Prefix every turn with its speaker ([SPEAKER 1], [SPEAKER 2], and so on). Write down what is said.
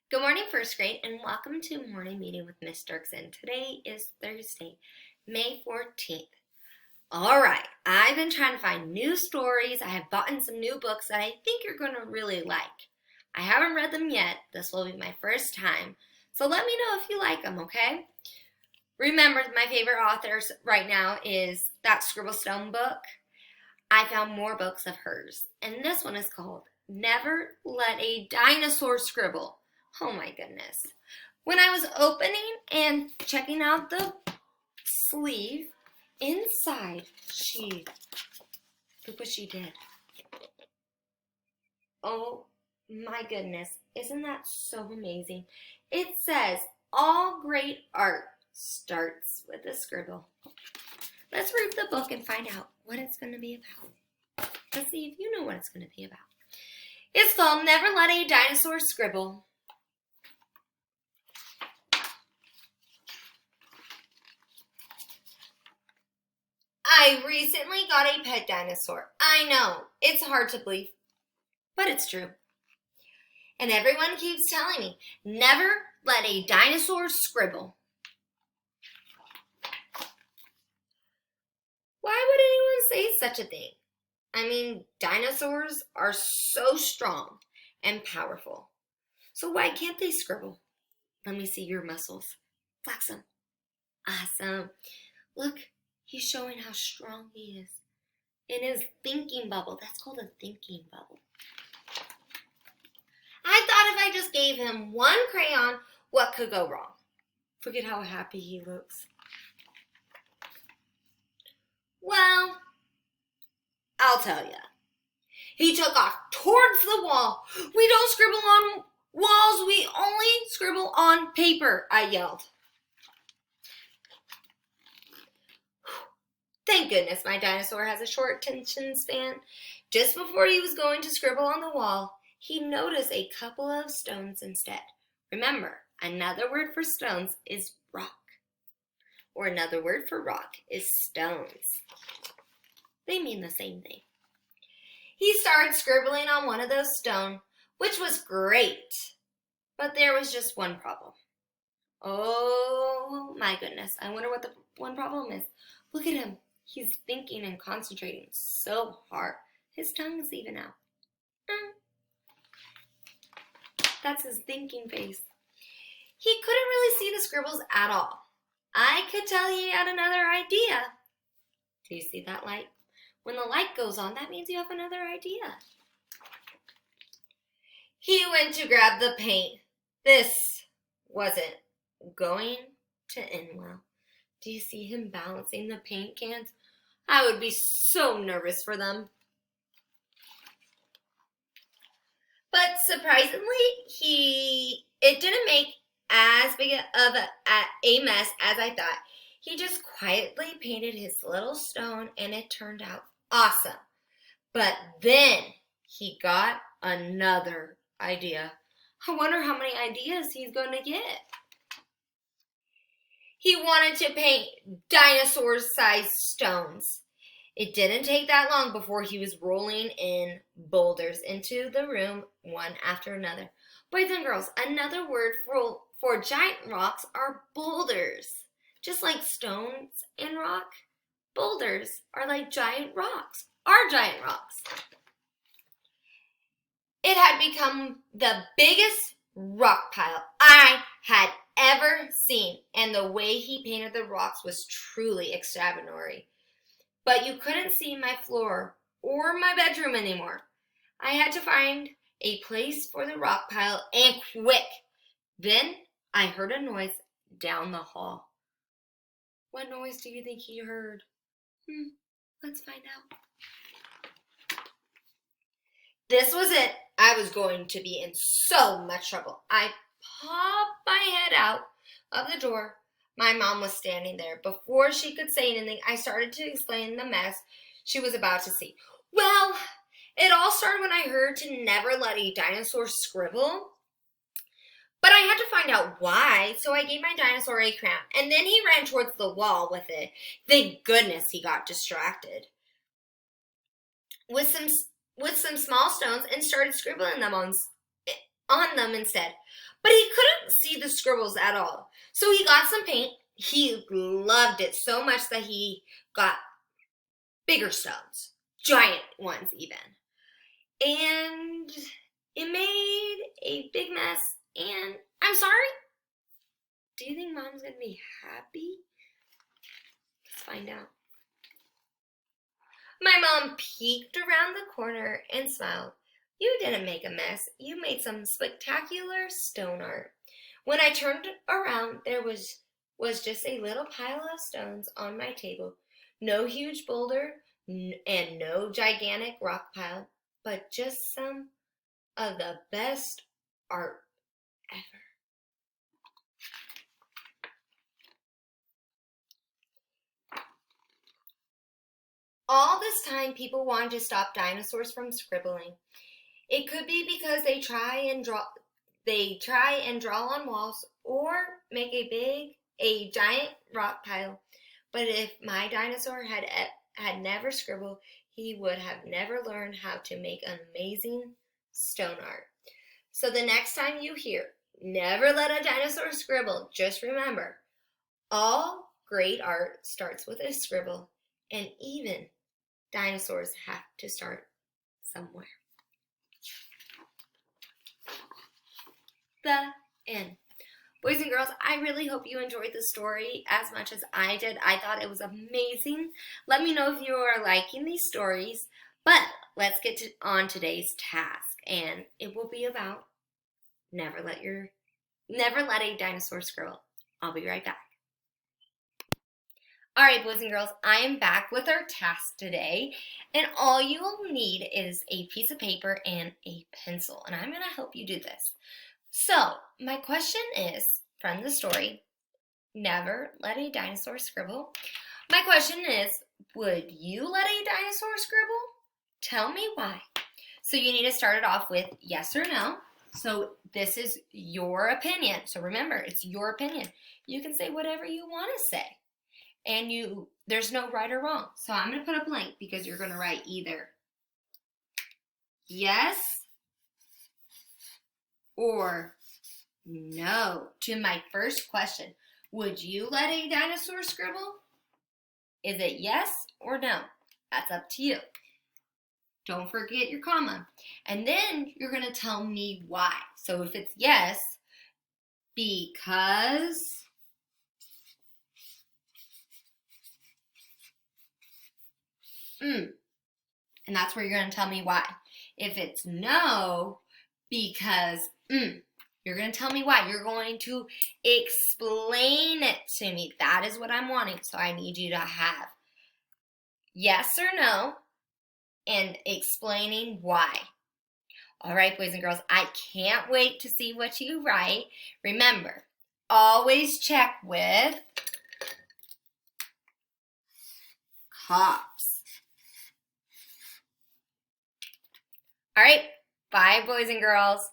[SPEAKER 1] Good morning, first grade, and welcome to Morning Meeting with Miss Dirksen. Today is Thursday, May 14th. All right, I've been trying to find new stories. I have bought in some new books that I think you're going to really like. I haven't read them yet. This will be my first time. So let me know if you like them, okay? Remember, my favorite authors right now is that Scribblestone book. I found more books of hers, and this one is called Never Let a Dinosaur Scribble. Oh my goodness. When I was opening and checking out the sleeve, inside look what she did. Oh my goodness. Isn't that so amazing? It says, all great art starts with a scribble. Let's read the book and find out what it's going to be about. Let's see if you know what it's going to be about. It's called Never Let a Dinosaur Scribble. I recently got a pet dinosaur. I know, it's hard to believe, but it's true. And everyone keeps telling me, never let a dinosaur scribble. Why would anyone say such a thing? I mean, dinosaurs are so strong and powerful. So why can't they scribble? Let me see your muscles. Flex them. Awesome. Look. He's showing how strong he is in his thinking bubble. That's called a thinking bubble. I thought if I just gave him one crayon, what could go wrong? Look at how happy he looks. Well, I'll tell you. He took off towards the wall. We don't scribble on walls. We only scribble on paper, I yelled. Thank goodness my dinosaur has a short attention span. Just before he was going to scribble on the wall, he noticed a couple of stones instead. Remember, another word for stones is rock. Or another word for rock is stones. They mean the same thing. He started scribbling on one of those stones, which was great. But there was just one problem. Oh my goodness. I wonder what the one problem is. Look at him. He's thinking and concentrating so hard. His tongue is even out. That's his thinking face. He couldn't really see the scribbles at all. I could tell he had another idea. Do you see that light? When the light goes on, that means you have another idea. He went to grab the paint. This wasn't going to end well. Do you see him balancing the paint cans? I would be so nervous for them. But surprisingly, it didn't make as big of a mess as I thought. He just quietly painted his little stone and it turned out awesome. But then he got another idea. I wonder how many ideas he's going to get. He wanted to paint dinosaur-sized stones. It didn't take that long before he was rolling in boulders into the room one after another. Boys and girls, another word for giant rocks are boulders. Just like stones and rock, boulders are like giant rocks, are giant rocks. It had become the biggest rock pile I had ever seen, and the way he painted the rocks was truly extraordinary. But you couldn't see my floor or my bedroom anymore. I had to find a place for the rock pile, and quick. Then I heard a noise down the hall. What noise do you think he heard? Let's find out. This was it. I was going to be in so much trouble. I popped my head out of the door. My mom was standing there. Before she could say anything, I started to explain the mess she was about to see. Well, it all started when I heard to never let a dinosaur scribble. But I had to find out why, so I gave my dinosaur a crayon, and then he ran towards the wall with it. Thank goodness he got distracted with some small stones and started scribbling them on them instead. but he couldn't see the scribbles at all. So he got some paint. He loved it so much that he got bigger stones, giant ones even. And it made a big mess, and I'm sorry. Do you think Mom's gonna be happy? Let's find out. My mom peeked around the corner and smiled. You didn't make a mess. You made some spectacular stone art. When I turned around, there was just a little pile of stones on my table. No huge boulder and no gigantic rock pile, but just some of the best art ever. All this time, people wanted to stop dinosaurs from scribbling. It could be because they try and draw on walls or make a giant rock pile. But if my dinosaur had never scribbled, he would have never learned how to make amazing stone art. So the next time you hear, never let a dinosaur scribble, just remember, all great art starts with a scribble, and even dinosaurs have to start somewhere. The end. Boys and girls, I really hope you enjoyed the story as much as I did. I thought it was amazing. Let me know if you are liking these stories. But let's get on today's task, and it will be about never let a dinosaur scribble. I'll be right back. All right, boys and girls, I am back with our task today, and all you will need is a piece of paper and a pencil, and I'm going to help you do this. So, my question is, from the story, never let a dinosaur scribble. My question is, would you let a dinosaur scribble? Tell me why. So you need to start it off with yes or no. So this is your opinion. So remember, it's your opinion. You can say whatever you want to say. And there's no right or wrong. So I'm going to put a blank because you're going to write either yes or no to my first question. Would you let a dinosaur scribble? Is it yes or no? That's up to you. Don't forget your comma. And then you're going to tell me why. So if it's yes, because and that's where you're going to tell me why. If it's no, because you're going to tell me why. You're going to explain it to me. That is what I'm wanting. So I need you to have yes or no and explaining why. All right, boys and girls, I can't wait to see what you write. Remember, always check with cops. All right, bye, boys and girls.